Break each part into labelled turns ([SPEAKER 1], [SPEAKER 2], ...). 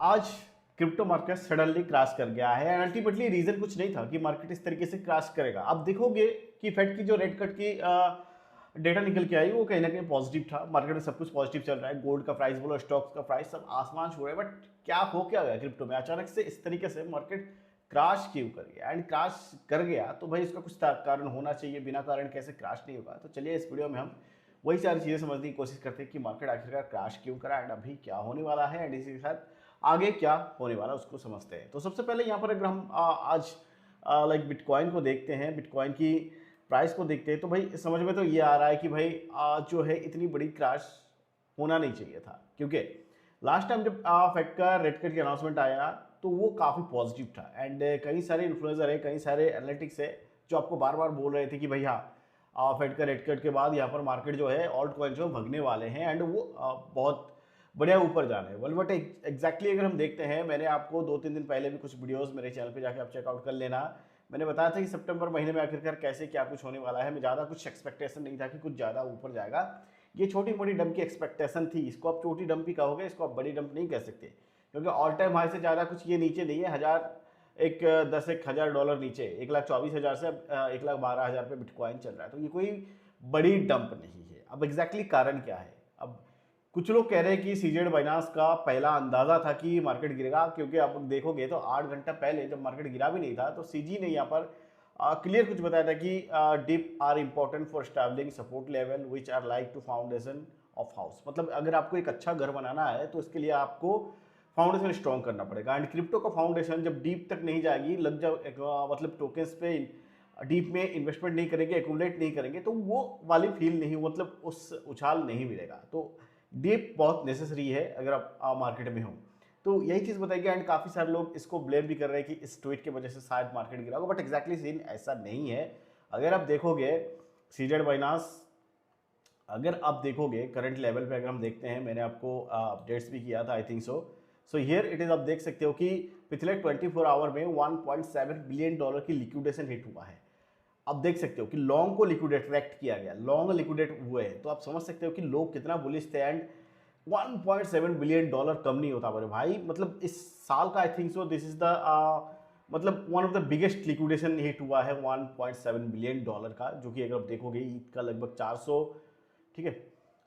[SPEAKER 1] आज crypto market suddenly crash कर गया है एंड अल्टीमेटली रीजन कुछ नहीं था कि मार्केट इस तरीके से क्रैश करेगा। अब देखोगे कि फेड की जो रेट कट की डेटा निकल के आई वो कहीं ना कहीं पॉजिटिव था। मार्केट में सब कुछ पॉजिटिव चल रहा है, गोल्ड का प्राइस बोलो, स्टॉक्स का प्राइस, सब आसमान छू रहे हैं। बट क्या गया क्रिप्टो में अचानक से इस तरीके से मार्केट क्रैश क्यों कर गया? एंड क्रैश कर गया तो भाई इसका कुछ कारण होना चाहिए, बिना कारण कैसे क्रैश नहीं होगा। तो चलिए इस वीडियो में हम वही सारी चीज़ें समझने की कोशिश करते हैं कि मार्केट आखिरकार क्रैश क्यों करा एंड अभी क्या होने वाला है एंड इसी के साथ आगे क्या होने वाला है उसको समझते हैं। तो सबसे पहले यहाँ पर अगर हम आज लाइक बिटकॉइन को देखते हैं, बिटकॉइन की प्राइस को देखते हैं, तो भाई समझ में तो ये आ रहा है कि भाई जो है इतनी बड़ी क्रैश होना नहीं चाहिए था। क्योंकि लास्ट टाइम जब फेड का रेट कट की अनाउंसमेंट आया तो वो काफ़ी पॉजिटिव था एंड कई सारे इन्फ्लुएंसर है, कई सारे एनालिटिक्स है जो आपको बार बार बोल रहे थे कि भाई हाँ फेड का रेट कट के बाद यहाँ पर मार्केट जो है ऑल्ट कॉइन जो भगने वाले हैं एंड वो बहुत बढ़िया ऊपर जाना है। वेल बट एग्जैक्टली अगर हम देखते हैं, मैंने आपको 2-3 दिन पहले भी कुछ वीडियोस मेरे चैनल पे जाके आप चेकआउट कर लेना। मैंने बताया था कि सितंबर महीने में आखिरकार कैसे क्या कुछ होने वाला है। मैं ज़्यादा कुछ एक्सपेक्टेशन नहीं था कि कुछ ज़्यादा ऊपर जाएगा। ये छोटी मोटी डंप की एक्सपेक्टेशन थी। इसको आप छोटी डंप ही कहोगे, इसको आप बड़ी डंप नहीं कह सकते, क्योंकि ऑल टाइम हाई से ज़्यादा कुछ ये नीचे नहीं है। $1,000 नीचे 1,24,000 से 1,12,000 पे बिटकॉइन चल रहा है। तो ये कोई बड़ी डंप नहीं है। अब एग्जैक्टली कारण क्या है? अब कुछ लोग कह रहे हैं कि सीजेड बाइनांस का पहला अंदाजा था कि मार्केट गिरेगा, क्योंकि आप देखोगे तो 8 घंटा पहले जब मार्केट गिरा भी नहीं था तो सीजी ने यहाँ पर क्लियर कुछ बताया था कि dip are important for establishing support level which are like to foundation of house. मतलब अगर आपको एक अच्छा घर बनाना है तो इसके लिए आपको फाउंडेशन स्ट्रॉन्ग करना पड़ेगा एंड क्रिप्टो का फाउंडेशन जब डीप तक नहीं जाएगी, लग जाओ मतलब टोकन्स पे डीप में इन्वेस्टमेंट नहीं करेंगे, एक्यूमुलेट नहीं करेंगे, तो वो वाली फील नहीं, मतलब उस उछाल नहीं मिलेगा। तो डीप बहुत नेसेसरी है अगर आप मार्केट में हो। तो यही चीज़ बताएगी एंड काफ़ी सारे लोग इसको ब्लेम भी कर रहे हैं कि इस ट्वीट की वजह से शायद मार्केट गिरा होगा, बट एग्जैक्टली सीन ऐसा नहीं है। अगर आप देखोगे सीजेड बाइनांस, अगर आप देखोगे करंट लेवल पे, अगर हम देखते हैं, मैंने आपको अपडेट्स भी किया था आई think so here it is. आप देख सकते हो कि पिछले 24 आवर में $1.7 बिलियन की लिक्विडेशन हिट हुआ है। अब देख सकते हो कि लॉन्ग को लिक्विडेट रेक्ट किया गया, लॉन्ग लिक्विडेट हुए हैं, तो आप समझ सकते हो कि लोग कितना बुलिश थे एंड $1.7 बिलियन कम नहीं होता मेरे भाई। मतलब इस साल का I think so this is the मतलब one of the biggest liquidation hit हुआ है $1.7 बिलियन का, जो कि अगर आप देखोगे ईद का लगभग 400, ठीक है,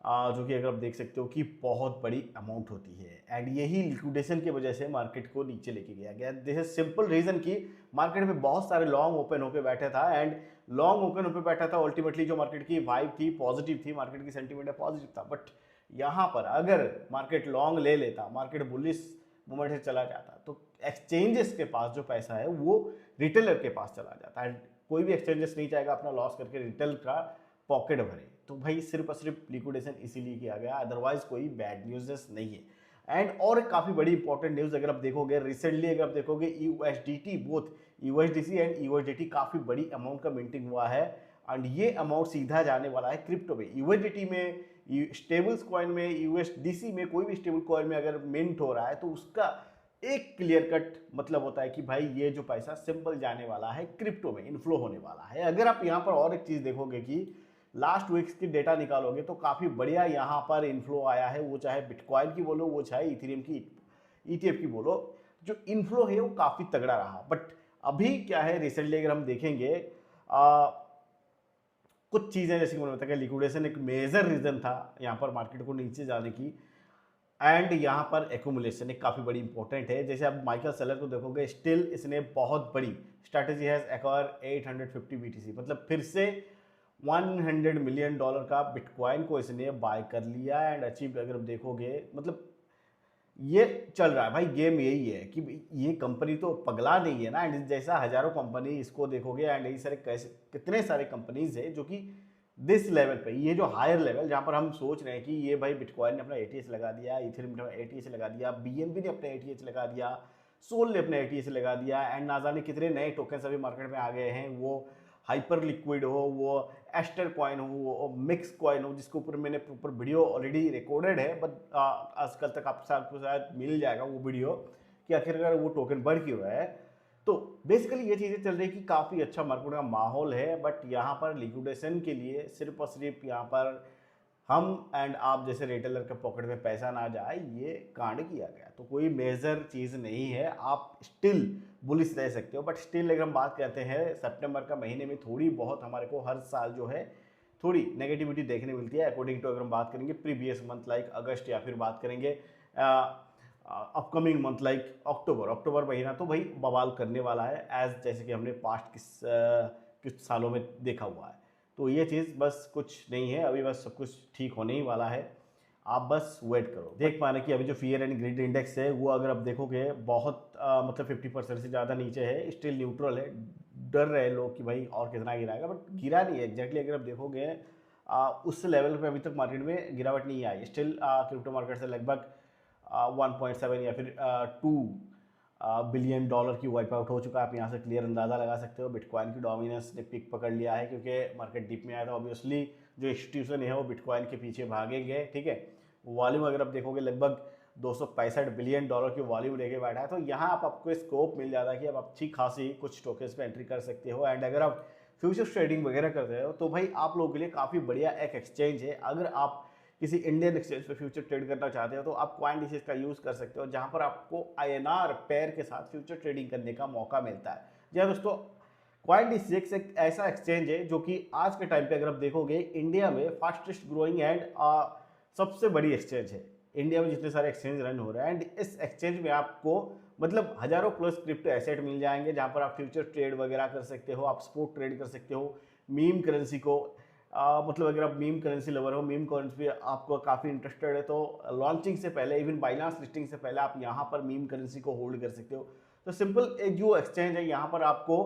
[SPEAKER 1] जो कि अगर आप देख सकते हो कि बहुत बड़ी अमाउंट होती है एंड यही लिक्विडेशन की वजह से मार्केट को नीचे लेके गया गया। दिस इज सिंपल रीजन कि मार्केट में बहुत सारे लॉन्ग ओपन होकर बैठा था एंड लॉन्ग ओपन होकर बैठा था। अल्टीमेटली जो मार्केट की वाइब थी पॉजिटिव थी, मार्केट की सेंटीमेंट पॉजिटिव था, बट यहाँ पर अगर मार्केट लॉन्ग ले लेता, मार्केट बुलिश मूवमेंट से चला जाता, तो एक्सचेंजेस के पास जो पैसा है वो रिटेलर के पास चला जाता है। कोई भी एक्सचेंजेस नहीं चाहेगा अपना लॉस करके रिटेल का पॉकेट भरे। तो भाई सिर्फ और सिर्फ लिक्विडेशन इसीलिए किया गया, अदरवाइज कोई बैड न्यूज़ नहीं है। एंड और एक काफ़ी बड़ी इंपॉर्टेंट न्यूज़ अगर आप देखोगे, रिसेंटली अगर आप देखोगे USDT, both USDC and USDT काफ़ी बड़ी अमाउंट का मिंटिंग हुआ है एंड ये अमाउंट सीधा जाने वाला है क्रिप्टो में। यूएसडीटी में, स्टेबल्स कॉइन में, यूएसडीसी में, कोई भी स्टेबल कॉइन में अगर मिंट हो रहा है तो उसका एक क्लियर कट मतलब होता है कि भाई ये जो पैसा सिंपल जाने वाला है क्रिप्टो में, इनफ्लो होने वाला है। अगर आप यहाँ पर और एक चीज़ देखोगे कि लास्ट वीक्स की डेटा निकालोगे तो काफ़ी बढ़िया यहाँ पर इनफ्लो आया है, वो चाहे बिटकॉइन की बोलो, वो चाहे इथेरियम की ईटीएफ की बोलो, जो इनफ्लो है वो काफ़ी तगड़ा रहा। बट अभी क्या है, रिसेंटली अगर हम देखेंगे कुछ चीज़ें, जैसे कि मैंने बताया लिक्विडेशन एक मेजर रीज़न था यहाँ पर मार्केट को नीचे जाने की, एंड यहाँ पर एक्यूमुलेशन एक काफ़ी बड़ी इंपॉर्टेंट है। जैसे आप माइकल सेलर को देखोगे, स्टिल इसने बहुत बड़ी स्ट्रैटेजी है, एक्वायर 850 BTC, मतलब फिर से $100 मिलियन का बिटकॉइन को इसने बाय कर लिया एंड अचीव। अगर आप देखोगे मतलब ये चल रहा है भाई, गेम यही है कि ये कंपनी तो पगला नहीं है ना, एंड जैसा हजारों कंपनी इसको देखोगे एंड यही सारे कैसे कितने सारे कंपनीज है जो कि दिस लेवल पे, ये जो हायर लेवल जहाँ पर हम सोच रहे हैं कि ये भाई बिटकॉइन ने अपना एटीएस लगा दिया, इथेरियम ने अपना एटीएस लगा दिया, बीएनबी ने अपना एटीएस लगा दिया, सोल ने अपना एटीएस लगा दिया एंड ना जाने कितने नए टोकन्स अभी मार्केट में आ गए हैं, वो हाइपर लिक्विड हो, वो एस्टर कॉइन हो, वो मिक्स कॉइन हो, जिसके ऊपर मैंने ऊपर वीडियो ऑलरेडी रिकॉर्डेड है, बट आजकल तक आपको शायद मिल जाएगा वो वीडियो कि आखिरकार वो टोकन बढ़ क्यों रहा है। तो बेसिकली ये चीज़ें चल रही है कि काफ़ी अच्छा मार्केट का माहौल है, बट यहाँ पर लिक्विडेशन के लिए सिर्फ और सिर्फ यहाँ पर हम एंड आप जैसे रिटेलर के पॉकेट में पैसा ना जाए, ये कांड किया गया। तो कोई मेजर चीज़ नहीं है, आप स्टिल बुलिश रह सकते हो। बट स्टिल अगर हम बात करते हैं सितंबर का महीने में थोड़ी बहुत हमारे को हर साल जो है थोड़ी नेगेटिविटी देखने मिलती है अकॉर्डिंग टू, अगर हम बात करेंगे प्रीवियस मंथ लाइक अगस्त, या फिर बात करेंगे अपकमिंग मंथ लाइक अक्टूबर महीना तो भाई बवाल करने वाला है, एज जैसे कि हमने पास्ट कुछ सालों में देखा हुआ है। तो ये चीज़ बस कुछ नहीं है, अभी बस सब कुछ ठीक होने ही वाला है, आप बस वेट करो। देख पा रहे कि अभी जो फियर एंड ग्रीड इंडेक्स है वो अगर आप देखोगे बहुत मतलब 50% से ज़्यादा नीचे है, स्टिल न्यूट्रल है। डर रहे लोग कि भाई और कितना गिराएगा, बट गिरा नहीं है एग्जैक्टली। अगर आप देखोगे उस लेवल पे अभी तक मार्केट में गिरावट नहीं आई। स्टिल क्रिप्टो मार्केट से लगभग 1.7 या फिर 2 बिलियन डॉलर की वाइप आउट हो चुका है। आप यहाँ से क्लियर अंदाज़ा लगा सकते हो। बिटकॉइन की डोमिनेंस ने पिक पकड़ लिया है, क्योंकि मार्केट डिप में आया था। ऑब्वियसली जो इंस्टीट्यूशन है वो बिटकॉइन के पीछे भागेंगे, ठीक है। वॉल्यूम अगर आप देखोगे लगभग 265 बिलियन डॉलर की वॉल्यूम लेके बैठा है। तो यहाँ आपको स्कोप मिल जाता है कि अब अच्छी खासी कुछ टोकन्स पे एंट्री कर सकते हो। एंड अगर आप फ्यूचर्स ट्रेडिंग वगैरह करते हो तो भाई आप लोगों के लिए काफ़ी बढ़िया एक एक्सचेंज है। अगर आप किसी इंडियन एक्सचेंज पे फ्यूचर ट्रेड करना चाहते हो तो आप क्वाइंडिसेस का यूज़ कर सकते हो, जहां पर आपको INR पेयर के साथ फ्यूचर ट्रेडिंग करने का मौका मिलता है। जी हाँ दोस्तों, क्वाइंडिसेक्स एक ऐसा एक्सचेंज है जो कि आज के टाइम पे अगर आप देखोगे इंडिया में फास्टेस्ट ग्रोइंग एंड सबसे बड़ी एक्सचेंज है। इंडिया में जितने सारे एक्सचेंज रन हो रहे हैं, एंड इस एक्सचेंज में आपको मतलब हजारों प्लस क्रिप्टो एसेट मिल जाएंगे, जहां पर आप फ्यूचर ट्रेड वगैरह कर सकते हो, आप स्पोर्ट ट्रेड कर सकते हो। मीम करेंसी को मतलब अगर आप मीम करेंसी लवर हो, मीम करेंसी पे आपको काफ़ी इंटरेस्टेड है, तो लॉन्चिंग से पहले, इवन बाइनांस लिस्टिंग से पहले आप यहाँ पर मीम करेंसी को होल्ड कर सकते हो। तो सिंपल एक जो एक्सचेंज है यहाँ पर आपको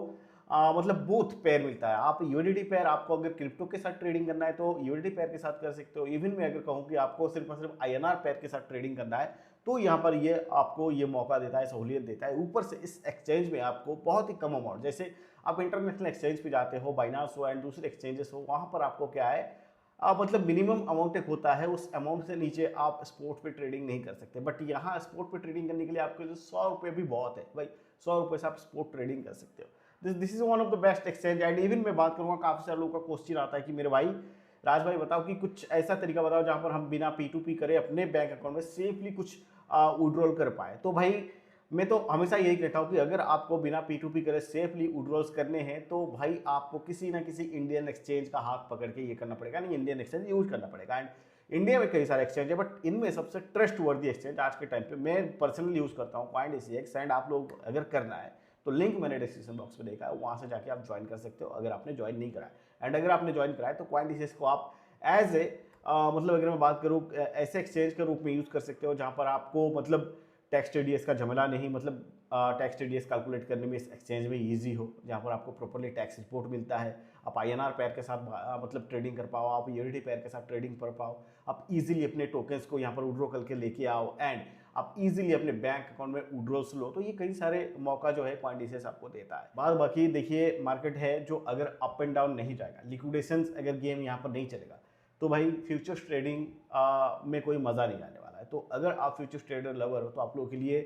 [SPEAKER 1] मतलब बोथ पेयर मिलता है। आप यूएसडी पेयर, आपको अगर क्रिप्टो के साथ ट्रेडिंग करना है तो यूएसडी पेयर के साथ कर सकते हो। इवन मैं अगर कहूँ कि आपको सिर्फ और सिर्फ INR पेयर के साथ ट्रेडिंग करना है तो यहाँ पर ये आपको ये मौका देता है, सहूलियत देता है। ऊपर से इस एक्सचेंज में आपको बहुत ही कम अमाउंट, जैसे आप इंटरनेशनल एक्सचेंज पे जाते हो, बाइनांस हो एंड दूसरे एक्सचेंजेस हो, वहाँ पर आपको क्या है मतलब मिनिमम अमाउंट एक होता है, उस अमाउंट से नीचे आप स्पोर्ट पे ट्रेडिंग नहीं कर सकते। बट यहाँ स्पोर्ट पे ट्रेडिंग करने के लिए आपके जो 100 रुपये भी बहुत है भाई, 100 रुपये से आप स्पोर्ट ट्रेडिंग कर सकते हो। This is one of the best exchange. And even मैं बात करूँगा, काफ़ी सारे लोगों का क्वेश्चन आता है कि मेरे भाई राज भाई बताओ कि कुछ ऐसा तरीका बताओ जहाँ पर हम बिना P2P करे अपने बैंक अकाउंट में सेफली कुछ विड्रॉल कर पाए। तो भाई मैं तो हमेशा यही कहता हूँ कि अगर आपको बिना P2P करे सेफली विड्रॉल्स करने हैं तो भाई आपको किसी ना किसी इंडियन एक्सचेंज का हाथ पकड़ के ये करना पड़ेगा, नहीं इंडियन एक्सचेंज यूज करना पड़ेगा। एंड इंडिया में कई सारे एक्सचेंज है, बट इनमें सबसे ट्रस्ट वर्दी एक्सचेंज आज के टाइम पे मैं पर्सनली यूज करता हूँ CoinDCX। एंड आप लोग अगर करना है तो लिंक मैंने डिस्क्रिप्शन बॉक्स में देखा है, वहाँ से जाके आप ज्वाइन कर सकते हो अगर आपने ज्वाइन नहीं करा है। एंड अगर आपने ज्वाइन करा है तो CoinDCX को आप एज ए मतलब अगर मैं बात करूँ ऐसे एक्सचेंज के रूप में यूज़ कर सकते हो जहाँ पर आपको मतलब टैक्स TDS का झमेला नहीं, मतलब टैक्स TDS कैलकुलेट करने में इस एक्सचेंज में इजी हो, जहाँ पर आपको प्रॉपरली टैक्स रिपोर्ट मिलता है। आप INR पेयर के साथ मतलब ट्रेडिंग कर पाओ, आप USD पेयर के साथ ट्रेडिंग कर पाओ, आप इजीली अपने टोकन्स को यहाँ पर विड्रॉ करके लेके आओ, एंड आप इजीली अपने बैंक अकाउंट में विड्रॉल्स लो। तो ये कई सारे मौका जो है CoinDCX आपको देता है। बाद बाकी देखिए मार्केट है जो अगर अप एंड डाउन नहीं जाएगा, लिक्विडेशंस अगर गेम यहाँ पर नहीं चलेगा तो भाई फ्यूचर्स ट्रेडिंग में कोई मज़ा नहीं आने वाला है। तो अगर आप फ्यूचर्स ट्रेडर लवर हो तो आप लोगों के लिए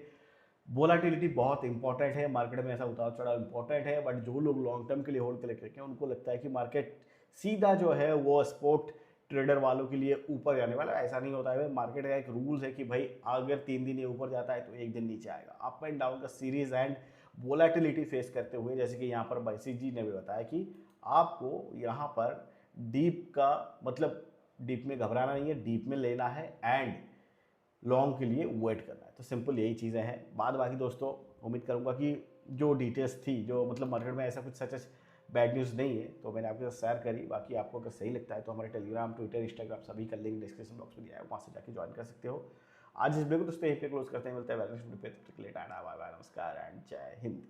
[SPEAKER 1] वोलाटिलिटी बहुत इंपॉर्टेंट है, मार्केट में ऐसा उतार चढ़ाव इंपॉर्टेंट है। बट जो लोग लॉन्ग टर्म के लिए होल्ड करके रखें उनको लगता है कि मार्केट सीधा जो है वो स्पोर्ट ट्रेडर वालों के लिए ऊपर जाने वाला है। ऐसा नहीं होता है। मार्केट का एक रूल्स है कि भाई अगर 3 दिन ये ऊपर जाता है तो एक दिन नीचे आएगा। अप एंड डाउन का सीरीज एंड वोलाटिलिटी फेस करते हुए, जैसे कि यहाँ पर BC जी ने भी बताया कि आपको यहाँ पर डीप का मतलब डीप में घबराना नहीं है, डीप में लेना है एंड लॉन्ग के लिए वेट करना है। तो सिंपल यही चीज़ें हैं। बाद बाकी दोस्तों उम्मीद करूंगा कि जो डिटेल्स थी, जो मतलब मार्केट में ऐसा कुछ सच बैड न्यूज़ नहीं है, तो मैंने आपके साथ शेयर करी। बाकी आपको अगर सही लगता है तो हमारे टेलीग्राम, ट्विटर, इंस्टाग्राम सभी का लिंक डिस्क्रिप्शन बॉक्स में दिया है, वहाँ से जाके ज्वाइन कर सकते हो। आज इस वीडियो को दोस्तों यहीं पे क्लोज करते हैं। मिलते हैं नमस्कार एंड जय हिंद।